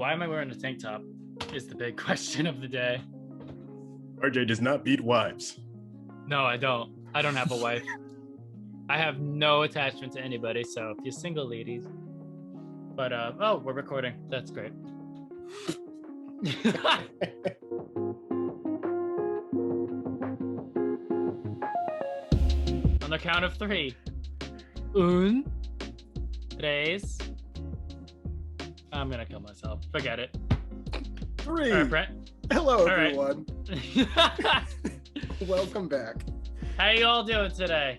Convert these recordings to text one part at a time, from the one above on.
Why am I wearing a tank top is the big question of the day. RJ does not beat wives. No, I don't. I don't have a wife. I have no attachment to anybody. So if you're single, ladies. But oh, we're recording. That's great. On the count of three. Un, tres. I'm gonna kill myself. Forget it. Three. All right, Brent. Hello, All right. everyone. Welcome back. How you all doing today?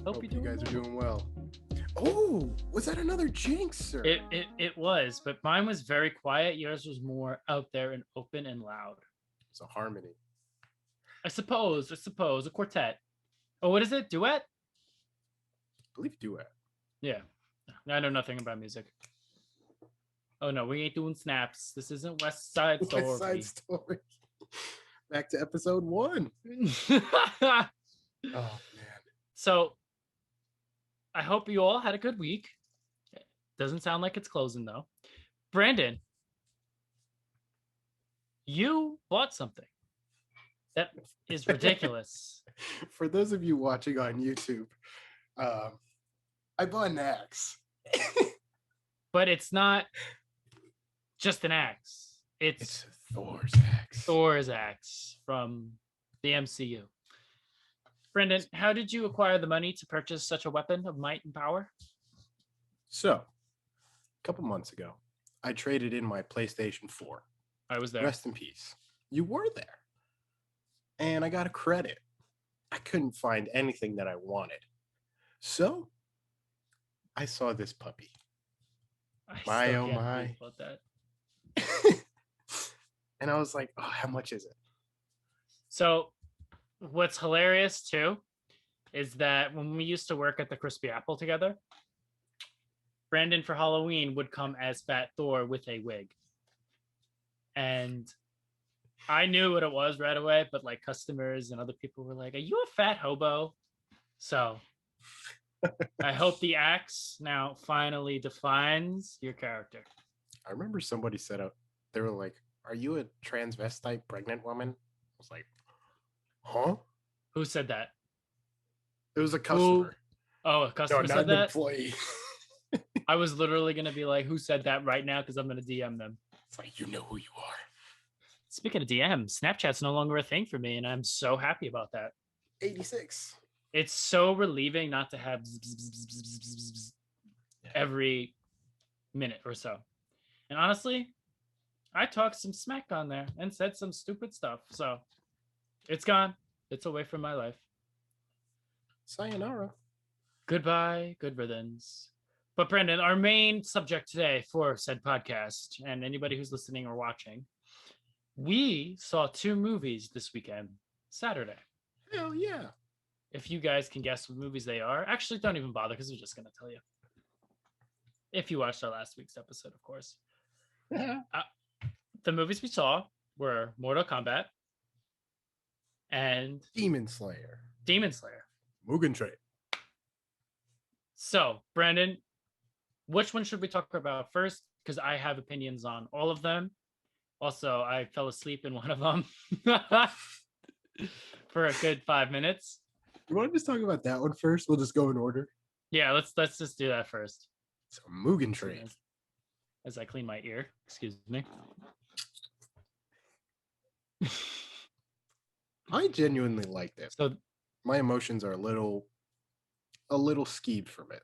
Hope you guys are doing well. Oh, was that another jinx, sir? It was, but mine was very quiet. Yours was more out there and open and loud. It's a harmony. I suppose a quartet. Oh, what is it? Duet? I believe duet. Yeah. I know nothing about music. Oh no, we ain't doing snaps. This isn't West Side Story. West Side Story. Back to episode 1. Oh man. So I hope you all had a good week. Doesn't sound like it's closing though. Brandon, you bought something that is ridiculous. For those of you watching on YouTube, I bought an axe. But it's not just an axe. It's Thor's axe. Thor's axe from the MCU. Brendan, how did you acquire the money to purchase such a weapon of might and power? So, a couple months ago, I traded in my PlayStation 4. I was there. Rest in peace. You were there. And I got a credit. I couldn't find anything that I wanted. So, I saw this puppy. My oh my. About that. And I was like, oh, how much is it? So what's hilarious too is that when we used to work at the Crispy Apple together, Brandon for Halloween would come as Fat Thor with a wig. And I knew what it was right away, but like customers and other people were like, are you a fat hobo? So I hope the axe now finally defines your character. I remember somebody said, they were like, are you a transvestite pregnant woman? I was like, huh? Who said that? It was a customer. Oh, a customer no, said that? Employee. I was literally going to be like, who said that right now? Because I'm going to DM them. It's like, you know who you are. Speaking of DM, Snapchat's no longer a thing for me, and I'm so happy about that. 86. It's so relieving not to have every minute or so. And honestly, I talked some smack on there and said some stupid stuff. So it's gone. It's away from my life. Sayonara. Goodbye. Good riddance. But Brendan, our main subject today for said podcast, and anybody who's listening or watching, we saw 2 movies this weekend, Saturday. Hell yeah. If you guys can guess what movies they are, actually don't even bother because we're just going to tell you. If you watched our last week's episode, of course. The movies we saw were Mortal Kombat and Demon Slayer. Mugen Train. So, Brandon, which one should we talk about first? Because I have opinions on all of them. Also, I fell asleep in one of them for a good 5 minutes. You want to just talk about that one first? We'll just go in order. Yeah, let's just do that first. So, Mugen Train. As I clean my ear, excuse me. I genuinely liked it. So my emotions are a little skeeved from it.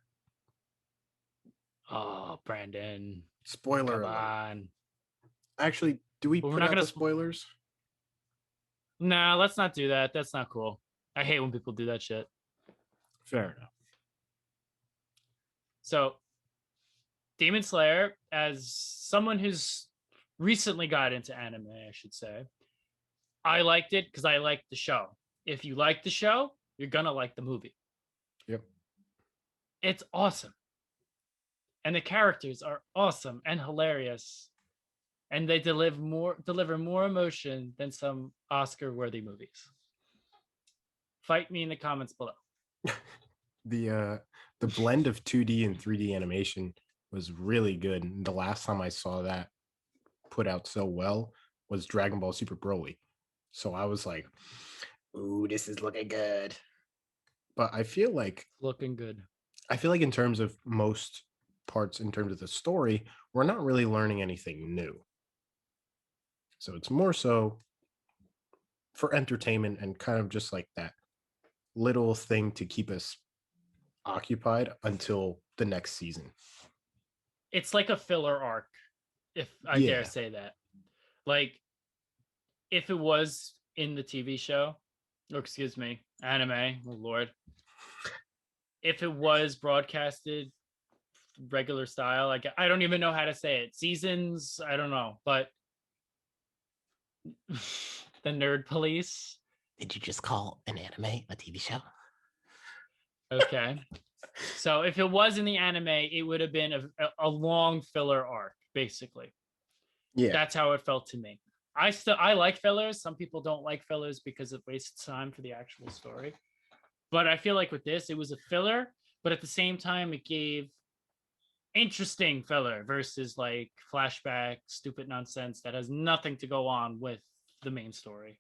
Oh, Brandon. Spoiler Come alert. on. Actually, do we put out the spoilers? Nah, let's not do that. That's not cool. I hate when people do that shit. Fair enough. So, Demon Slayer, as someone who's recently got into anime, I should say, I liked it because I liked the show. If you like the show, you're going to like the movie. Yep. It's awesome. And the characters are awesome and hilarious. And they deliver more emotion than some Oscar-worthy movies. Fight me in the comments below. The blend of 2D and 3D animation was really good. And the last time I saw that put out so well was Dragon Ball Super Broly. So I was like, ooh, this is looking good. But Looking good. I feel like in terms of most parts, in terms of the story, we're not really learning anything new. So it's more so for entertainment and kind of just like that little thing to keep us occupied until the next season. It's like a filler arc, if I dare Yeah. say that. Like, if it was in the TV show, or excuse me, anime, oh Lord, if it was broadcasted regular style, like I don't even know how to say it. Seasons, I don't know, but the nerd police. Did you just call an anime a TV show? Okay. So if it was in the anime, it would have been a long filler arc, basically. Yeah. That's how it felt to me. I like fillers. Some people don't like fillers because it wastes time for the actual story. But I feel like with this, it was a filler, but at the same time, it gave interesting filler versus like flashback, stupid nonsense that has nothing to go on with the main story.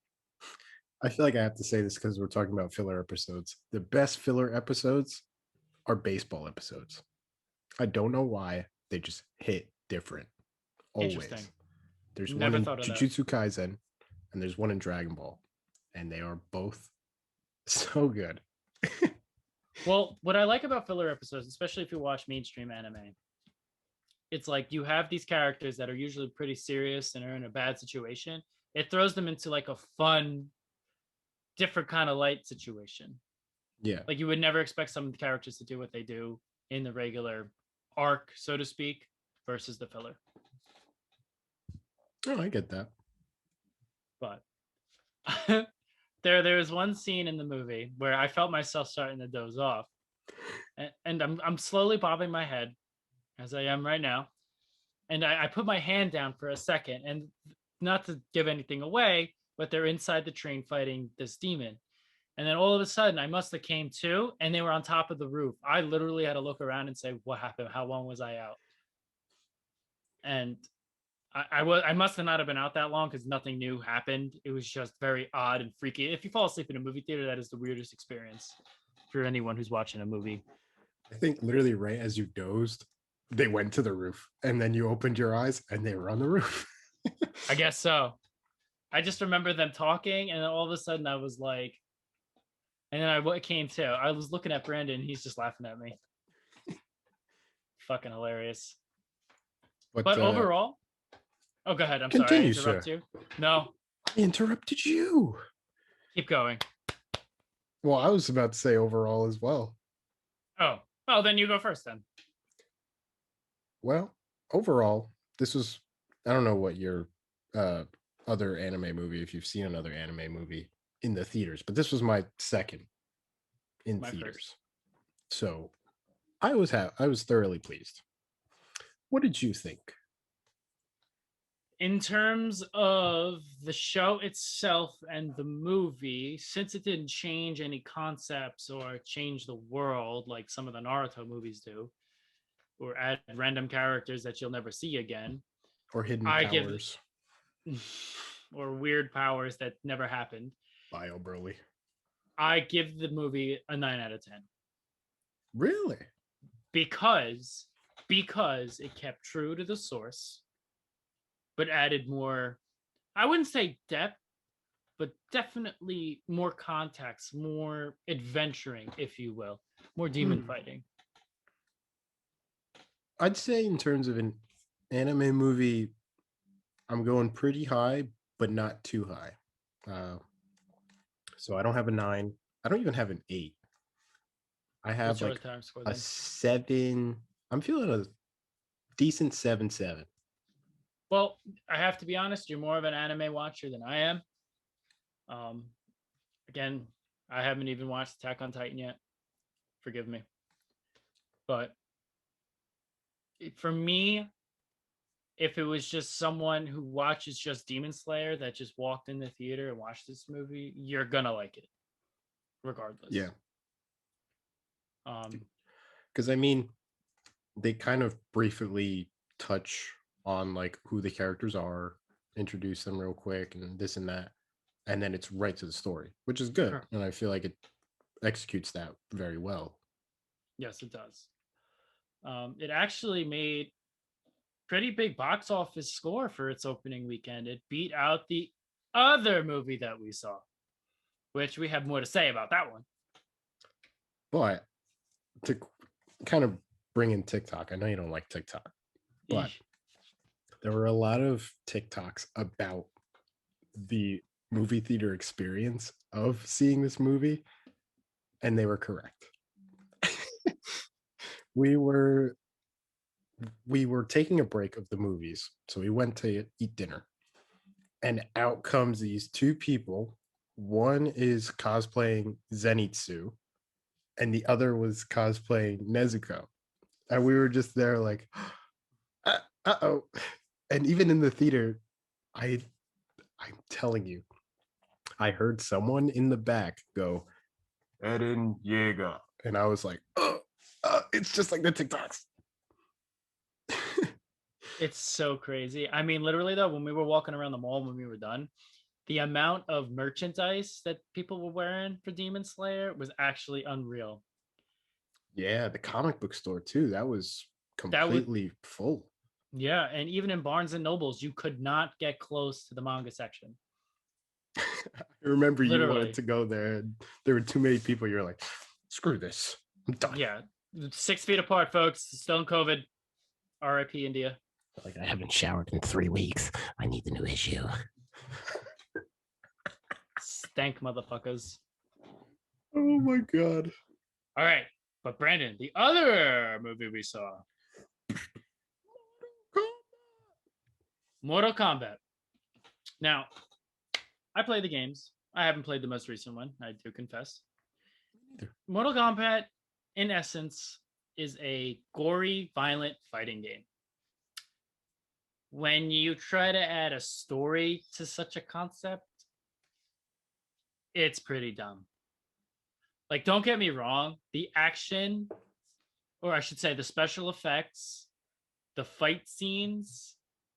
I feel like I have to say this because we're talking about filler episodes. The best filler episodes are baseball episodes. I don't know why they just hit different. Interesting. Always. There's one Never in thought of that. Jujutsu Kaisen and there's one in Dragon Ball, and they are both so good. Well, what I like about filler episodes, especially if you watch mainstream anime, it's like you have these characters that are usually pretty serious and are in a bad situation. It throws them into like a fun, different kind of light situation. Yeah. Like you would never expect some of the characters to do what they do in the regular arc, so to speak, versus the filler. Oh, I get that. But there was one scene in the movie where I felt myself starting to doze off, and I'm slowly bobbing my head as I am right now, and I put my hand down for a second, and not to give anything away, but they're inside the train fighting this demon. And then all of a sudden, I must have came to, and they were on top of the roof. I literally had to look around and say, "What happened? How long was I out?" And I must have not have been out that long because nothing new happened. It was just very odd and freaky. If you fall asleep in a movie theater, that is the weirdest experience for anyone who's watching a movie. I think literally right as you dozed, they went to the roof, and then you opened your eyes, and they were on the roof. I guess so. I just remember them talking, and then all of a sudden I was like, and then I came to. I was looking at Brandon. He's just laughing at me. Fucking hilarious. But overall, oh, go ahead. I'm sorry. I continue, interrupt sir. you. No, I interrupted you. keep going. Well, I was about to say overall as well. Oh, well, then you go first then. Well, overall, this was, I don't know what your other anime movie, if you've seen another anime movie in the theaters, but this was my second in My theaters. first. So I was thoroughly pleased. What did you think? In terms of the show itself and the movie, since it didn't change any concepts or change the world like some of the Naruto movies do, or add random characters that you'll never see again, Or hidden I powers? or weird powers that never happened, Bio Broly. I give the movie a 9 out of 10 Really? because it kept true to the source but added more, I wouldn't say depth, but definitely more context, more adventuring, if you will, more demon fighting. I'd say in terms of an anime movie, I'm going pretty high, but not too high. So I don't have a 9. I don't even have an 8. I have What's your like time score a then? 7. I'm feeling a decent 7-7. Well, I have to be honest, you're more of an anime watcher than I am. Again, I haven't even watched Attack on Titan yet. Forgive me. But for me, if it was just someone who watches just Demon Slayer that just walked in the theater and watched this movie, you're gonna like it, regardless. Yeah. Um, Because I mean, they kind of briefly touch on like who the characters are, introduce them real quick, and this and that, and then it's right to the story, which is good, Sure. and I feel like it executes that very well. Yes, it does. It actually made pretty big box office score for its opening weekend. It beat out the other movie that we saw, which we have more to say about that one. But to kind of bring in TikTok, I know you don't like TikTok, but Eesh. there were a lot of TikToks about the movie theater experience of seeing this movie, and they were correct. we were we were taking a break of the movies, so we went to eat dinner, and out comes these two people. One is cosplaying Zenitsu, and the other was cosplaying Nezuko, and we were just there like, uh-oh. And even in the theater, I'm telling you, I heard someone in the back go, Eren Yeager. And I was like, oh, it's just like the TikToks. It's so crazy. I mean, literally though, when we were walking around the mall when we were done, the amount of merchandise that people were wearing for Demon Slayer was actually unreal. Yeah, the comic book store too. That was That would, completely full. yeah, and even in Barnes and Nobles, you could not get close to the manga section. I remember you wanted Literally, to go there, and there were too many people. You're like, screw this. I'm done. yeah, 6 feet apart, folks. Still in COVID. R.I.P. India. Like, I haven't showered in 3 weeks. I need the new issue. Stank motherfuckers. Oh my god. All right, but Brandon, the other movie we saw, Mortal Kombat. Now, I play the games. I haven't played the most recent one, I do confess. Neither. Mortal Kombat, in essence, is a gory, violent fighting game. When you try to add a story to such a concept, it's pretty dumb. Like, don't get me wrong, the action, or I should say the special effects, the fight scenes,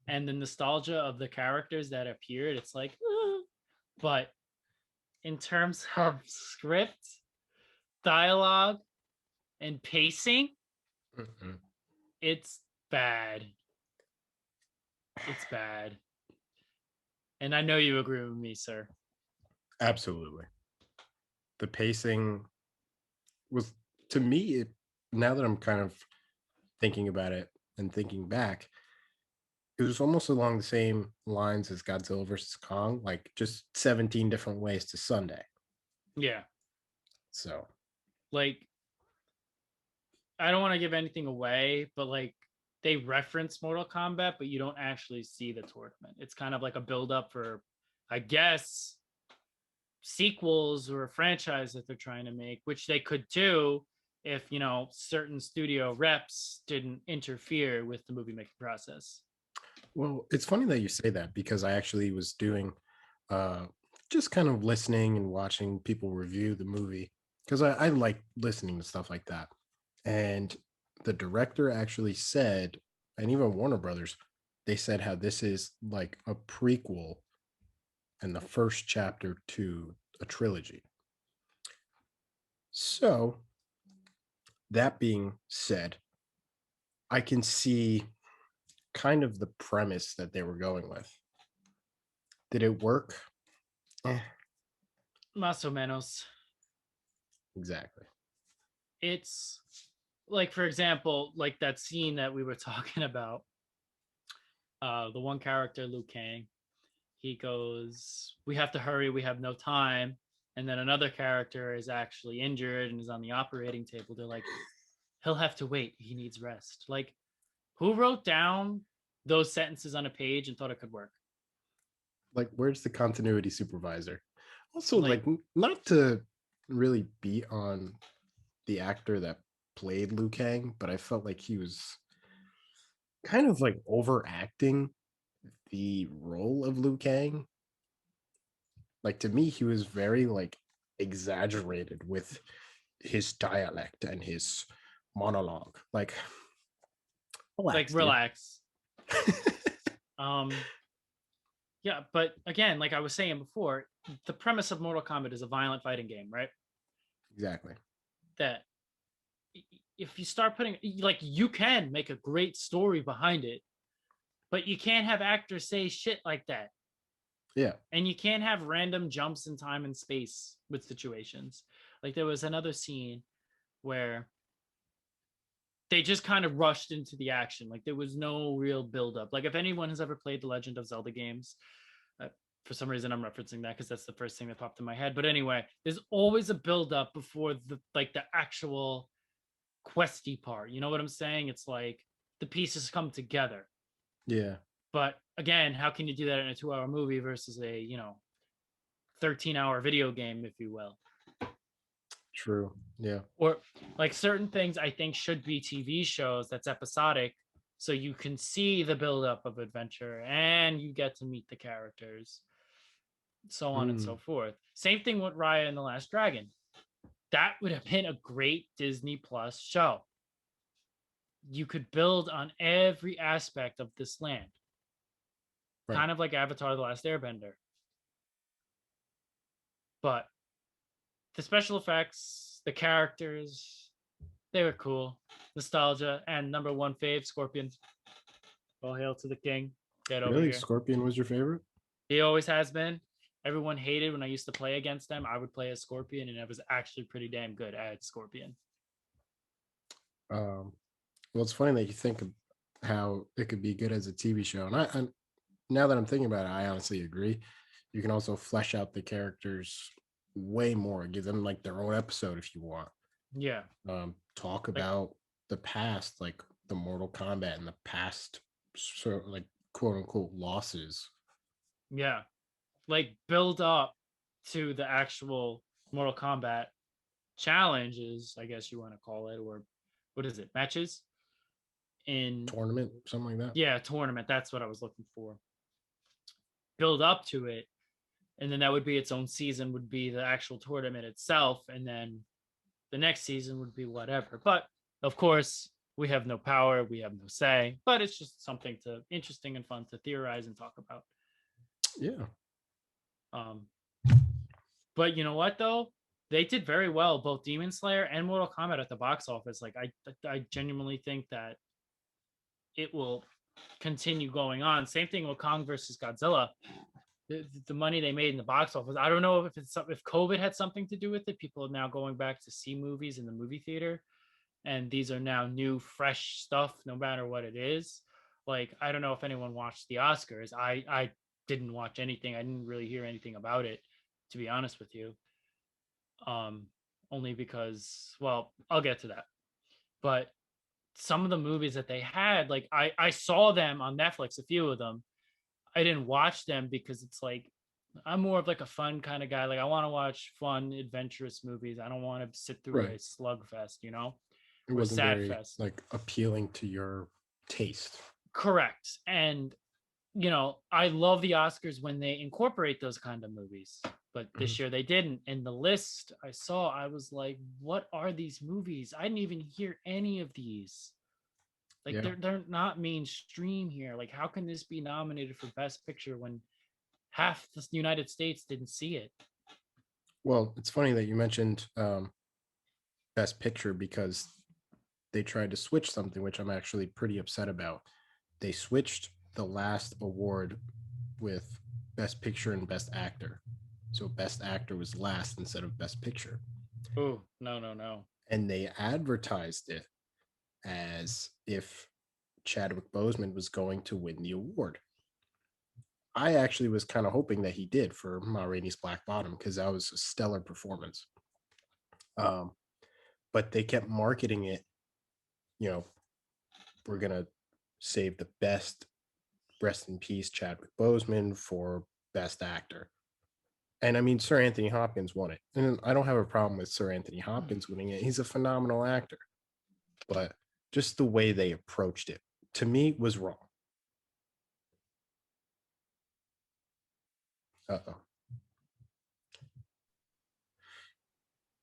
and the nostalgia of the characters that appeared, it's like, but in terms of script, dialogue, and pacing, it's bad. It's bad. And I know you agree with me, sir. Absolutely. The pacing was, to me, now that I'm kind of thinking about it and thinking back, it was almost along the same lines as Godzilla versus Kong, like just 17 different ways to Sunday. Yeah. So, Like, I don't want to give anything away, but like, they reference Mortal Kombat, but you don't actually see the tournament. It's kind of like a build up for, I guess, sequels or a franchise that they're trying to make, which they could do if, certain studio reps didn't interfere with the movie making process. well, it's funny that you say that, because I actually was doing uh just kind of listening and watching people review the movie, because I like listening to stuff like that. And the director actually said, and even Warner Brothers, they said how this is like a prequel and the first chapter to a trilogy. So, that being said, I can see kind of the premise that they were going with. Did it work? Más o menos. Exactly. It's like, for example, like that scene that we were talking about. The one character, Liu Kang, he goes, "We have to hurry. We have no time." And then another character is actually injured and is on the operating table. They're like, "He'll have to wait. He needs rest." Like, who wrote down those sentences on a page and thought it could work? Like, where's the continuity supervisor? Also, like, Like, not to really be on the actor that played Liu Kang, but I felt like he was kind of like overacting the role of Liu Kang. Like, to me, he was very like exaggerated with his dialect and his monologue. Like, relax, dude. relax. Um, yeah, but again, like I was saying before, the premise of Mortal Kombat is a violent fighting game, right? Exactly. That if you start putting, like, you can make a great story behind it, but you can't have actors say shit like that. Yeah. And you can't have random jumps in time and space with situations. Like there was another scene where they just kind of rushed into the action. Like there was no real build up. Like if anyone has ever played the Legend of Zelda games, for some reason I'm referencing that because that's the first thing that popped in my head. But anyway, there's always a build up before the actual questy part. You know what I'm saying? It's like the pieces come together. Yeah. But again, how can you do that in a 2-hour movie versus a 13-hour video game, if you will? True. Yeah. Or like certain things I think should be TV shows that's episodic, so you can see the buildup of adventure and you get to meet the characters, so on and so Mm. forth. Same thing with Raya and the Last Dragon. That would have been a great Disney Plus show. You could build on every aspect of this land, Right. kind of like Avatar: The Last Airbender. But the special effects, the characters, they were cool. Nostalgia, and number one fave, Scorpion. All hail to the king. Get over Really? here. Scorpion was your favorite? He always has been. Everyone hated when I used to play against them. I would play as Scorpion, and I was actually pretty damn good at Scorpion. Well, it's funny that you think of how it could be good as a TV show. And now that I'm thinking about it, I honestly agree. You can also flesh out the characters way more, give them like their own episode if you want. Yeah. Talk Like, about the past, like the Mortal Kombat and the past, sort of like quote unquote losses. yeah. Like, build up to the actual Mortal Kombat challenges, I guess you want to call it, or what is it? Matches? In, Tournament, something like that. yeah, tournament. That's what I was looking for. Build up to it, and then that would be its own season, would be the actual tournament itself, and then the next season would be whatever. But of course, we have no power, we have no say, but it's just something to interesting and fun to theorize and talk about. Yeah. um but you know what though, they did very well, both Demon Slayer and Mortal Kombat, at the box office. Like I genuinely think that it will continue going on. Same thing with Kong versus Godzilla. The money they made in the box office, I don't know if COVID had something to do with it. People are now going back to see movies in the movie theater, and these are now new fresh stuff no matter what it is. Like I don't know if anyone watched the Oscars. I didn't watch anything. I didn't really hear anything about it, to be honest with you. um Only because, well, I'll get to that. But some of the movies that they had, like I saw them on Netflix, a few of them. I didn't watch them because it's like I'm more of like a fun kind of guy. Like I want to watch fun, adventurous movies. I don't want to sit through a Right. slugfest, It or wasn't sad very fest. like appealing to your taste. Correct. And I love the Oscars when they incorporate those kind of movies. But Mhm. this year they didn't. In the list I saw, I was like, what are these movies? I didn't even hear any of these. Like Yeah. they're not mainstream here. Like how can this be nominated for Best Picture when half the United States didn't see it? Well, it's funny that you mentioned Best Picture because they tried to switch something, which I'm actually pretty upset about. They switched the last award with Best Picture and Best Actor. So Best Actor was last instead of Best Picture. Oh, no, no, no. And they advertised it as if Chadwick Boseman was going to win the award. I actually was kind of hoping that he did for Ma Rainey's Black Bottom because that was a stellar performance. Um, but they kept marketing it, you know, we're going to save the best, rest in peace, Chadwick Boseman for Best Actor. And I mean, Sir Anthony Hopkins won it. And I don't have a problem with Sir Anthony Hopkins winning it. He's a phenomenal actor. But just the way they approached it, to me, was wrong. Uh-oh.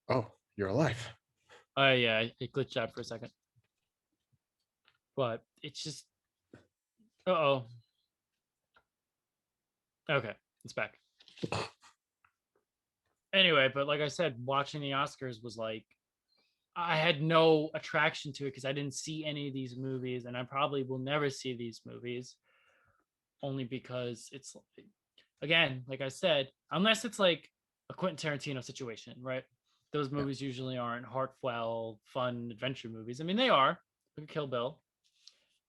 Oh, you're alive. Yeah, it glitched out for a second. But it's just, uh-oh. Okay, it's back. Anyway, but like I said, watching the Oscars was like I had no attraction to it because I didn't see any of these movies, and I probably will never see these movies only because it's again, like I said, unless it's like a Quentin Tarantino situation, right? Those Yeah. movies usually aren't heartfelt, fun adventure movies. I mean, they are, like Kill Bill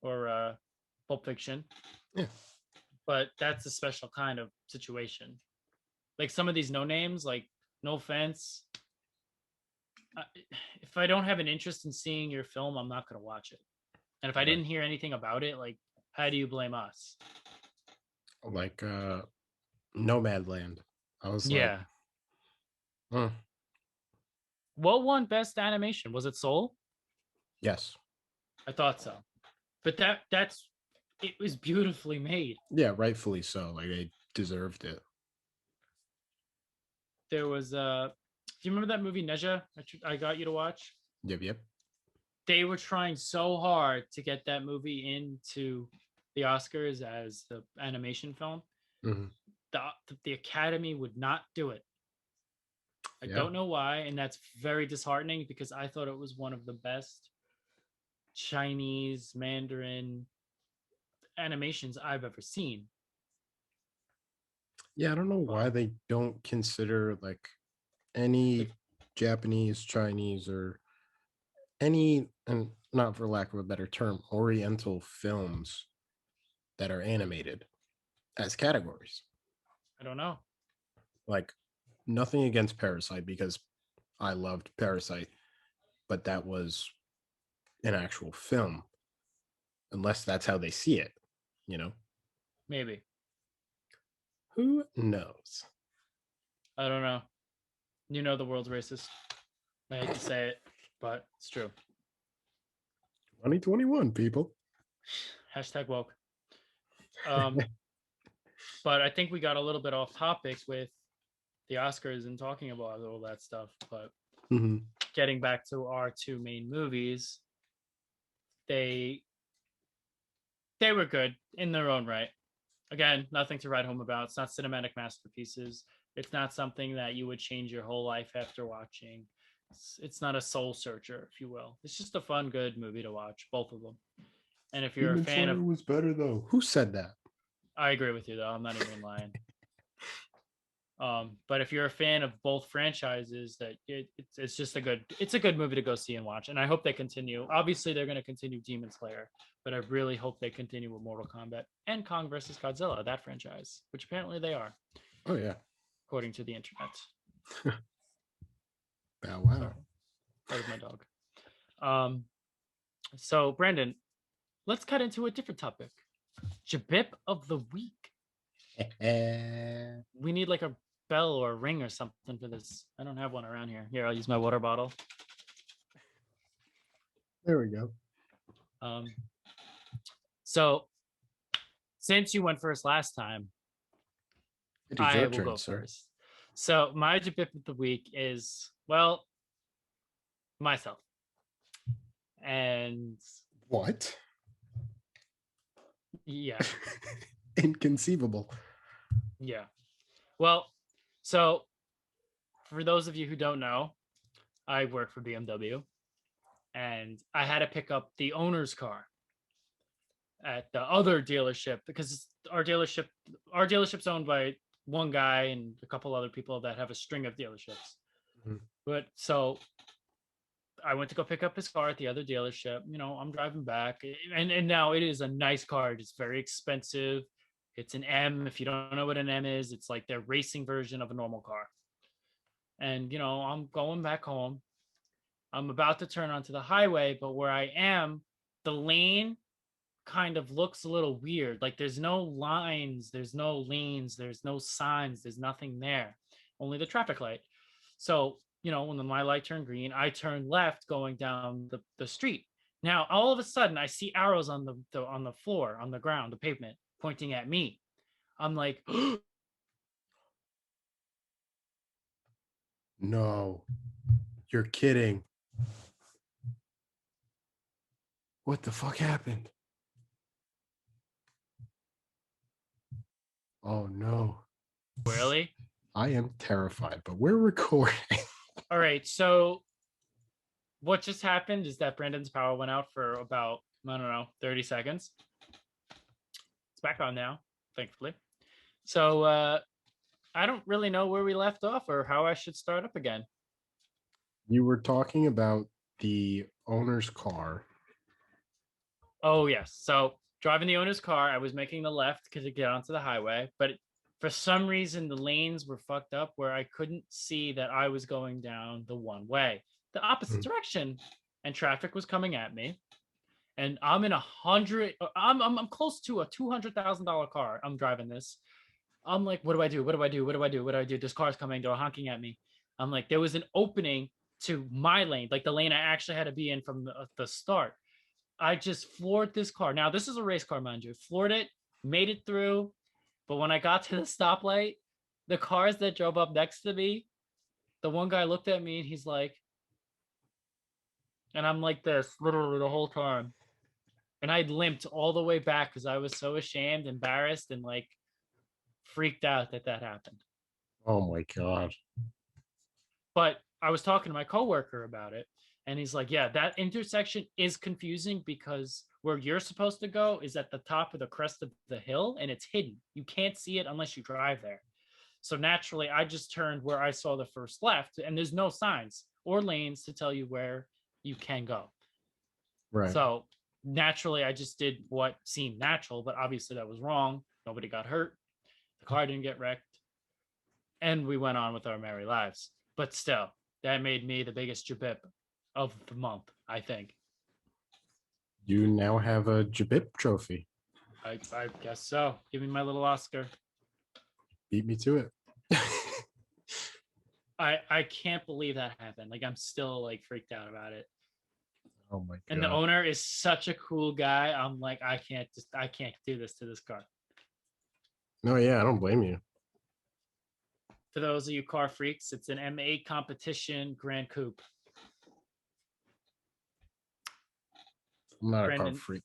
or Pulp Fiction, Yeah. but that's a special kind of situation. Like some of these no names, like no offense, if I don't have an interest in seeing your film, I'm not going to watch it. And if I Right. didn't hear anything about it, like, how do you blame us? Like Nomadland. I was like, Yeah. hmm, What won Best Animation? Was it Soul? yes. I thought so. But that's it was beautifully made. Yeah, rightfully so. Like they deserved it. There was do you remember that movie Neja I got you to watch? Yep, yep. They were trying so hard to get that movie into the Oscars as the animation film. Hmm. The the Academy would not do it. I Yeah. don't know why, and that's very disheartening because I thought it was one of the best Chinese Mandarin animations I've ever seen. Yeah, I don't know But why they don't consider like any like, Japanese, Chinese, or any, and not for lack of a better term, Oriental films that are animated as categories. I don't know. Like nothing against Parasite because I loved Parasite, but that was an actual film, unless that's how they see it, you know? Maybe. Who knows? I don't know. You know the world's racist. I hate to say it, but it's true. 2021, people. Hashtag woke. Um, but I think we got a little bit off topic with the Oscars and talking about all that stuff. But Hmm. getting back to our two main movies, they they were good in their own right. Again, nothing to write home about. It's not cinematic masterpieces. It's not something that you would change your whole life after watching. It's not a soul searcher, if you will. It's just a fun, good movie to watch, both of them. And if you're a Demon fan of, Slayer was better though. Who said that? I agree with you though. I'm not even lying. But if you're a fan of both franchises, that it's just it's a good movie to go see and watch. And I hope they continue. Obviously, they're going to continue Demon Slayer, but I really hope they continue with Mortal Kombat and Kong versus Godzilla, that franchise, which apparently they are, Oh yeah. according to the internet. Bow Sorry, wow. that was my dog. Um, so Brandon, let's cut into a different topic. Jabip of the week. We need like a bell or a ring or something for this. I don't have one around here. Here, I'll use my water bottle. There we go. Um, so since you went first last time, It is I your will turn, go sir. first. So my Jabip of the week is, well, myself. And What? yeah, Inconceivable. yeah. Well, so for those of you who don't know, I work for BMW and I had to pick up the owner's car at the other dealership because our dealership's owned by one guy and a couple other people that have a string of dealerships. Mhm. But so I went to go pick up his car at the other dealership. I'm driving back, and now it is a nice car. It's very expensive. It's an M. If you don't know what an M is, it's like their racing version of a normal car. And I'm going back home. I'm about to turn onto the highway, but where I am, the lane kind of looks a little weird. Like there's no lines, there's no lanes, there's no signs, there's nothing there, only the traffic light. So, when my light turned green, I turned left going down the street. Now, all of a sudden, I see arrows on the floor, on the ground, the pavement, pointing at me. I'm like, No, you're kidding. What the fuck happened? Oh no. Really? I am terrified, but we're recording. All right. So what just happened is that Brandon's power went out for about, I don't know, 30 seconds. It's back on now, thankfully. So I don't really know where we left off or how I should start up again. You were talking about the owner's car. Oh, yes. So driving the owner's car, I was making the left because to get onto the highway, but for some reason the lanes were fucked up where I couldn't see that I was going down the one way, the opposite direction, and traffic was coming at me. And I'm in I'm close to a $200,000 car. I'm driving this. I'm like, what do I do? What do I do? What do I do? What do I do? This car's coming. They're honking at me. I'm like, there was an opening to my lane, like the lane I actually had to be in from the start. I just floored this car. Now, this is a race car, mind you. Floored it, made it through. But when I got to the stoplight, the cars that drove up next to me, the one guy looked at me and he's like, and I'm like this literally the whole time. And I limped all the way back because I was so ashamed, embarrassed, and like freaked out that that happened. Oh my God. But I was talking to my coworker about it, and he's like, "Yeah, that intersection is confusing because where you're supposed to go is at the top of the crest of the hill, and it's hidden. You can't see it unless you drive there. So naturally, I just turned where I saw the first left, and there's no signs or lanes to tell you where you can go. Right. So naturally, I just did what seemed natural, but obviously that was wrong. Nobody got hurt. The car didn't get wrecked, and we went on with our merry lives. But still, that made me the biggest jabip of the month, I think. You now have a Jabip trophy. I guess so. Give me my little Oscar. Beat me to it. I can't believe that happened. Like I'm still like freaked out about it. Oh my God. And the owner is such a cool guy. I'm like, I can't do this to this car. No, yeah, I don't blame you. For those of you car freaks, it's an M8 competition Grand Coupe. I'm not Brandon. a car freak.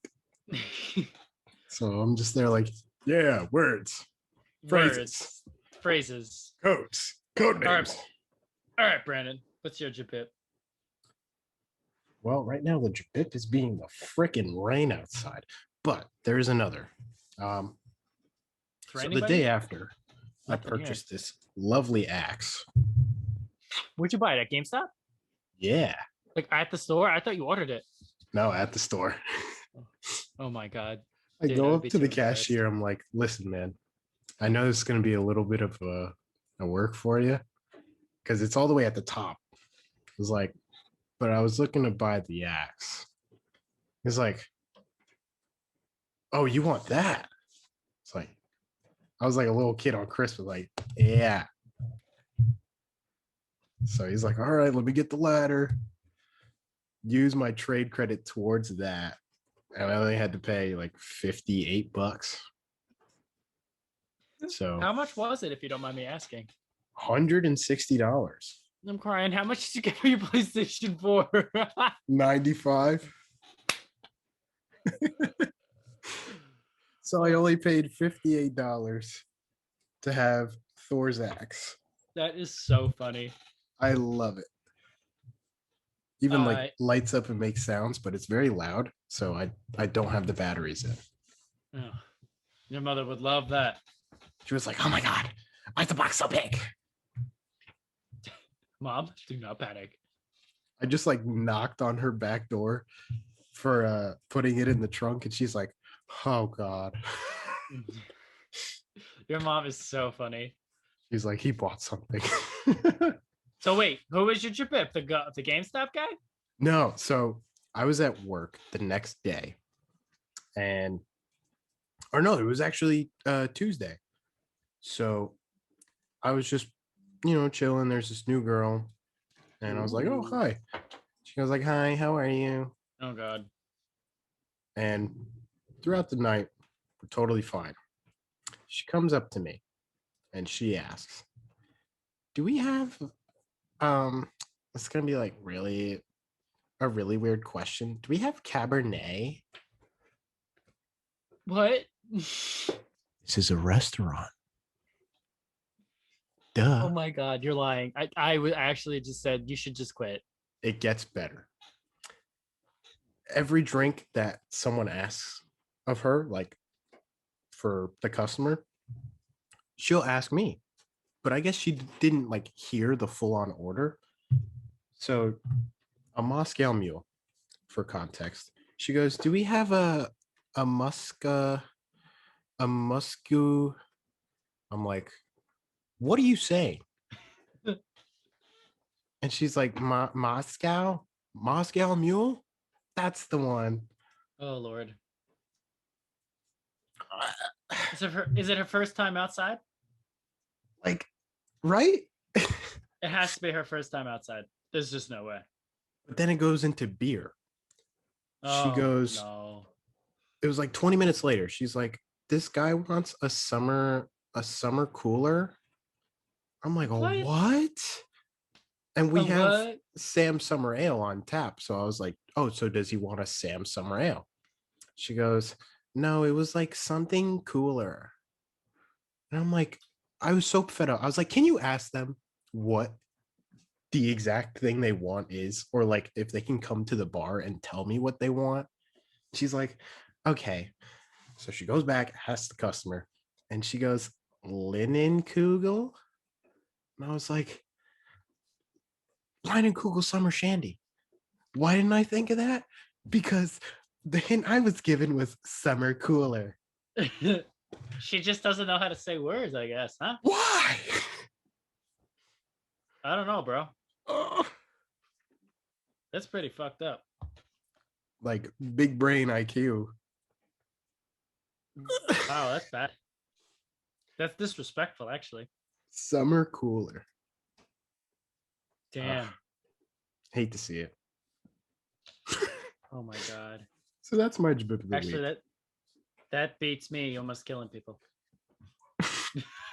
So I'm just there like, yeah, words. Phrases. Codes. Code names. All right, Brandon. What's your jabip? Well, right now the Jabip is being the freaking rain outside, but there is another. So the day after, I purchased this lovely axe. Where'd you buy it? At GameStop? Yeah. Like at the store? I thought you ordered it. No, at the store. Oh my God. I go up to the cashier. I'm like, listen, man, I know this is going to be a little bit of a work for you because it's all the way at the top. It was like, but I was looking to buy the axe. He's like, oh, you want that? It's like, I was like a little kid on Christmas, like, yeah. So he's like, all right, let me get the ladder. Use my trade credit towards that. And I only had to pay like $58. So how much was it, if you don't mind me asking? $160. I'm crying. How much did you get for your PlayStation 4? 95. So I only paid $58 to have Thor's axe. That is so funny. I love it. Even like lights up and makes sounds, but it's very loud. So I don't have the batteries in. Oh, your mother would love that. She was like, oh my God, why is the box so big? Mom, do not panic. I just like knocked on her back door for putting it in the trunk, and she's like, oh God. Your mom is so funny. She's like, he bought something. So wait, who was your jabip? The GameStop guy? No, so I was at work the next day, and or no, it was actually Tuesday. So I was just, chilling. There's this new girl, and I was like, oh, hi. She goes like, hi, how are you? Oh God. And throughout the night, we're totally fine. She comes up to me and she asks, do we have it's gonna be like a really weird question. Do we have Cabernet? What? This is a restaurant. Duh. Oh my God, you're lying. I actually just said you should just quit. It gets better. Every drink that someone asks of her, like for the customer, she'll ask me. But I guess she didn't like hear the full on order. So a Moscow Mule, for context. She goes, "Do we have a muscu?" I'm like, "What are you saying?" And she's like, Moscow Mule? That's the one." Oh Lord. Is it her first time outside? Like, right? It has to be her first time outside. There's just no way. But then it goes into beer. She Oh goes, no. it was like 20 minutes later. She's like, "This guy wants a summer cooler." I'm like, "Oh, What? what?" And we A have what? Sam Summer Ale on tap. So I was like, "Oh, so does he want a Sam Summer Ale?" She goes, "No, it was like something cooler." And I'm like, I was so fed up. I was like, "Can you ask them what the exact thing they want is? Or like if they can come to the bar and tell me what they want?" She's like, "Okay." So she goes back, asks the customer, and she goes, "Linen Kugel?" And I was like, "Linen Kugel Summer Shandy." Why didn't I think of that? Because the hint I was given was summer cooler. She just doesn't know how to say words, I guess, huh? Why? I don't know, bro. Oh, That's pretty fucked up. like big brain IQ. Wow, that's bad. That's disrespectful, actually. Summer cooler. Damn. Hate to see it. Oh my God. So that's my bit of the Actually, week. that beats me almost killing people.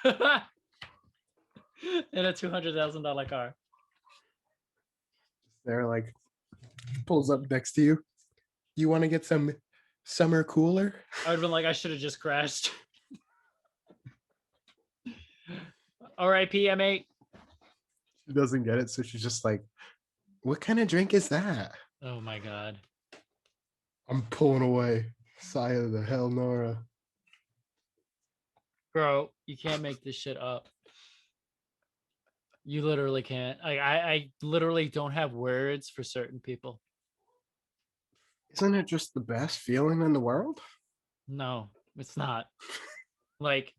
In a $200,000 car. They're like, pulls up next to you. "You want to get some summer cooler?" I would have been like, I should have just crashed. R.I.P. M8. She doesn't get it. So she's just like, "What kind of drink is that?" Oh my God. I'm pulling away. Sigh of the hell, Nora. Bro, you can't make this shit up. You literally can't. I literally don't have words for certain people. Isn't it just the best feeling in the world? No, it's not. Like,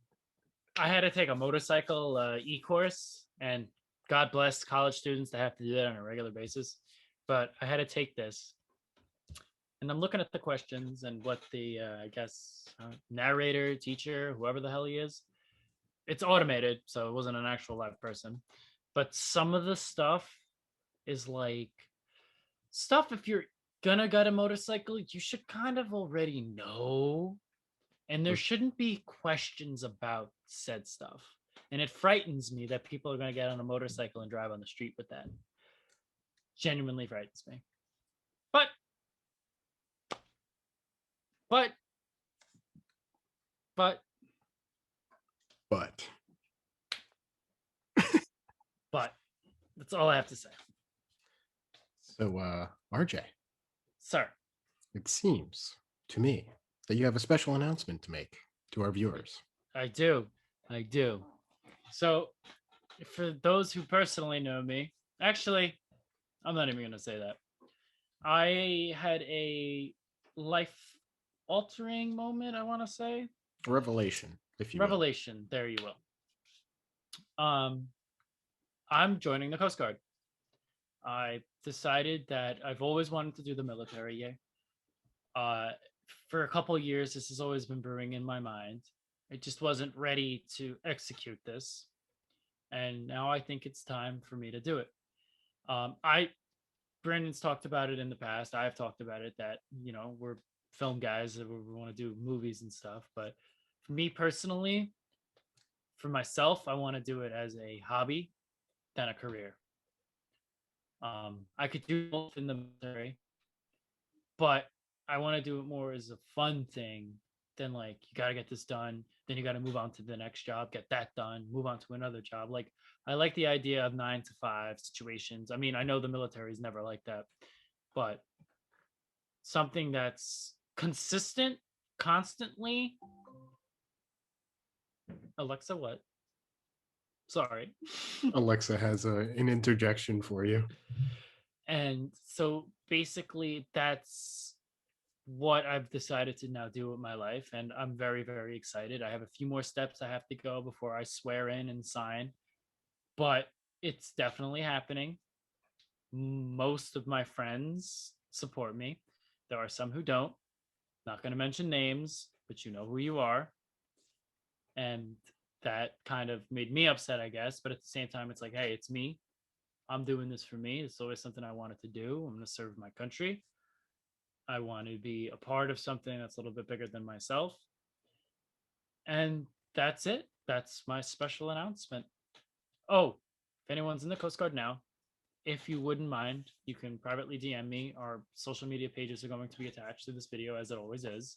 I had to take a motorcycle e-course, and God bless college students that have to do that on a regular basis. But I had to take this, and I'm looking at the questions and what the I guess narrator, teacher, whoever the hell he is. It's automated, so it wasn't an actual live person. But some of the stuff is like stuff. If you're gonna get a motorcycle, you should kind of already know, and there shouldn't be questions about said stuff. And it frightens me that people are going to get on a motorcycle and drive on the street with that. Genuinely frightens me. But, but, but, But but, that's all I have to say. so, RJ, Sir, it seems to me that you have a special announcement to make to our viewers. I do. I do. So, for those who personally know me, actually, I'm not even going to say that. I had a life altering moment, I want to say. Revelation, if you will. Revelation, there you will. I'm joining the Coast Guard. I decided that I've always wanted to do the military. Yeah. Uh, for a couple of years, this has always been brewing in my mind. I just wasn't ready to execute this, and now I think it's time for me to do it. I Brandon's talked about it in the past. I've talked about it that we're film guys that we want to do movies and stuff. But for me personally, for myself, I want to do it as a hobby than a career. I could do both in the military, but I want to do it more as a fun thing than like you got to get this done. then you got to move on to the next job, get that done, move on to another job. Like I like the idea of 9 to 5 situations. I mean, I know the military is never like that, but something that's consistent, constantly. Alexa, what? Sorry. Alexa has an interjection for you. And so basically, that's what I've decided to now do with my life. And I'm very, very excited. I have a few more steps I have to go before I swear in and sign, but it's definitely happening. Most of my friends support me. There are some who don't. Not going to mention names, but you know who you are. And that kind of made me upset, I guess. But at the same time, it's like, hey, it's me. I'm doing this for me. It's always something I wanted to do. I'm going to serve my country. I want to be a part of something that's a little bit bigger than myself. And that's it. That's my special announcement. Oh, if anyone's in the Coast Guard now, if you wouldn't mind, you can privately DM me. Our social media pages are going to be attached to this video, as it always is.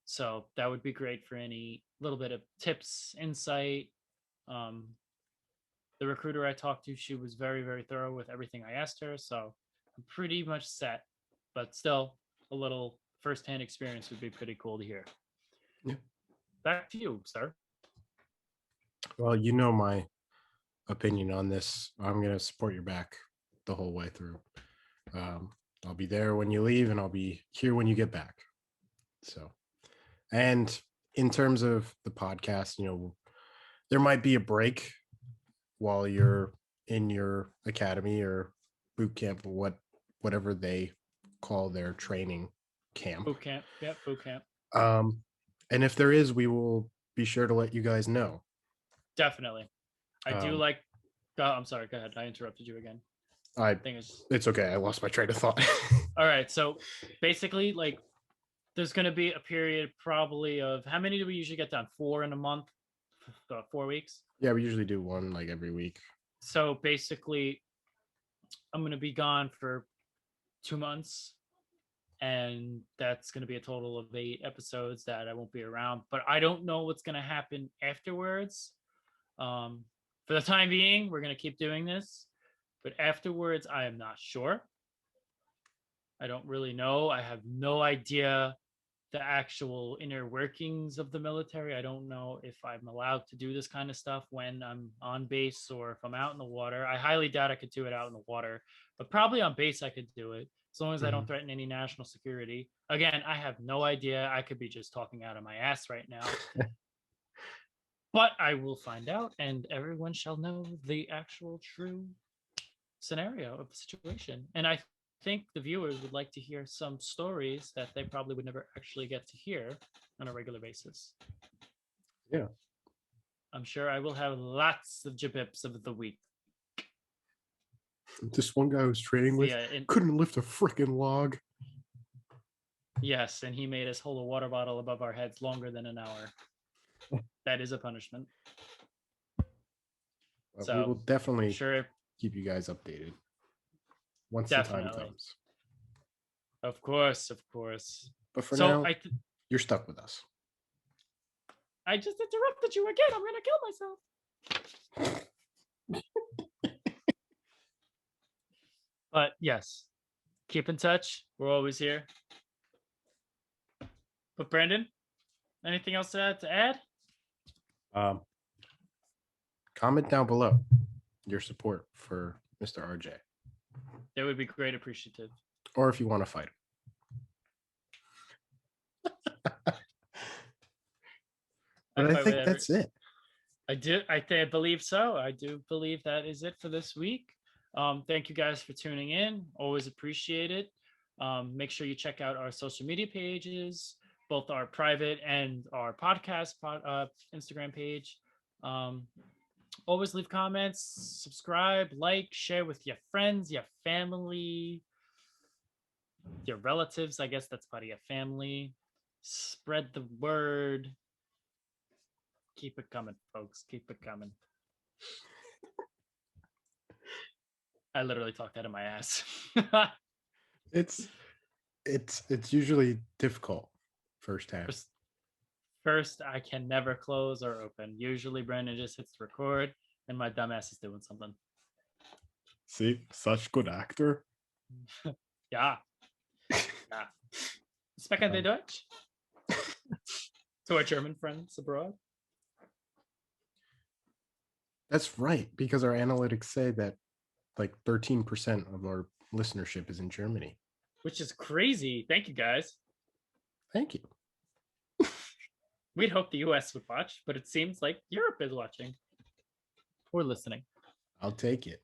So that would be great for any little bit of tips, insight. The recruiter I talked to, she was very, very thorough with everything I asked her. So I'm pretty much set, but still a little firsthand experience would be pretty cool to hear. Yeah. Back to you, sir. Well, you know my opinion on this. I'm going to support your back the whole way through. I'll be there when you leave, and I'll be here when you get back. So, and in terms of the podcast, there might be a break while you're in your academy or boot camp or whatever they call their training camp. Boot camp. Yep, boot camp. And if there is, we will be sure to let you guys know. Definitely. I do like. I'm sorry. Go ahead. I interrupted you again. It's okay. I lost my train of thought. All right. So basically, like, there's going to be a period probably of how many do we usually get done? 4 in a month, 4 weeks. Yeah, we usually do one like every week. So basically, I'm going to be gone for 2 months, and that's going to be a total of 8 episodes that I won't be around. But I don't know what's going to happen afterwards. For the time being, we're going to keep doing this, but afterwards, I am not sure. I don't really know. I have no idea the actual inner workings of the military. I don't know if I'm allowed to do this kind of stuff when I'm on base or if I'm out in the water. I highly doubt I could do it out in the water, but probably on base I could do it as long as I don't threaten any national security. Again, I have no idea. I could be just talking out of my ass right now. But I will find out, and everyone shall know the actual true scenario of the situation. And I think the viewers would like to hear some stories that they probably would never actually get to hear on a regular basis. Yeah. I'm sure I will have lots of jibips of the week. This one guy I was training with couldn't lift a freaking log. Yes, and he made us hold a water bottle above our heads longer than an hour. That is a punishment. So we will definitely keep you guys updated once the time comes. Of course, of course. But for now, you're stuck with us. I just interrupted you again. I'm going to kill myself. But yes, keep in touch. We're always here. But Brandon, anything else to add? Comment down below your support for Mr. RJ. That would be great appreciative. Or if you want to fight him. But I think that's it. I believe so. I do believe that is it for this week. Thank you guys for tuning in. Always appreciate it. Make sure you check out our social media pages, both our private and our podcast Instagram page. Always leave comments, subscribe, like, share with your friends, your family, your relatives. I guess that's part of your family. Spread the word. Keep it coming, folks. Keep it coming. I literally talked out of my ass. It's usually difficult first half. First, I can never close or open. Usually, Brandon just hits record, and my dumbass is doing something. See, such good actor. Ja. Ja. Sprechen Sie Deutsch? To our German friends abroad. That's right, because our analytics say that like 13% of our listenership is in Germany. Which is crazy. Thank you, guys. Thank you. We'd hope the US would watch, but it seems like Europe is watching or listening. I'll take it.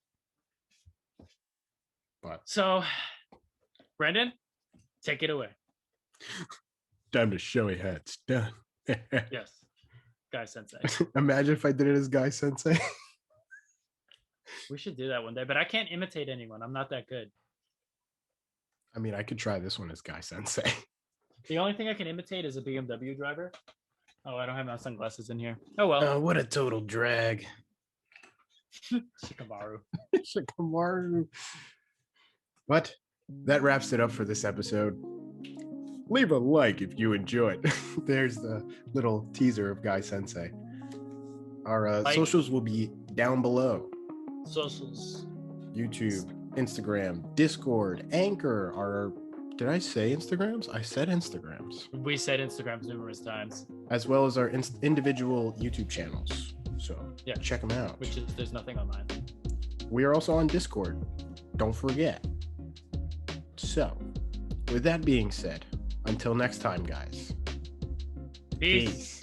But So, Brendan, take it away. time to show your heads. Done. Yes, Guy Sensei. Imagine if I did it as Guy Sensei. We should do that one day, but I can't imitate anyone. I'm not that good. I mean, I could try this one as Guy Sensei. The only thing I can imitate is a BMW driver. Oh, I don't have my sunglasses in here. Oh, well. Oh, what a total drag. Shikamaru. Shikamaru. But that wraps it up for this episode. Leave a like if you enjoyed. There's the little teaser of Guy Sensei. Our socials will be down below. Socials. YouTube, Instagram, Discord, Anchor. Did I say Instagrams? I said Instagrams. We said Instagrams numerous times. As well as our individual YouTube channels. So yeah, check them out. Which is, there's nothing on mine. We are also on Discord. Don't forget. So, with that being said, until next time, guys. Peace.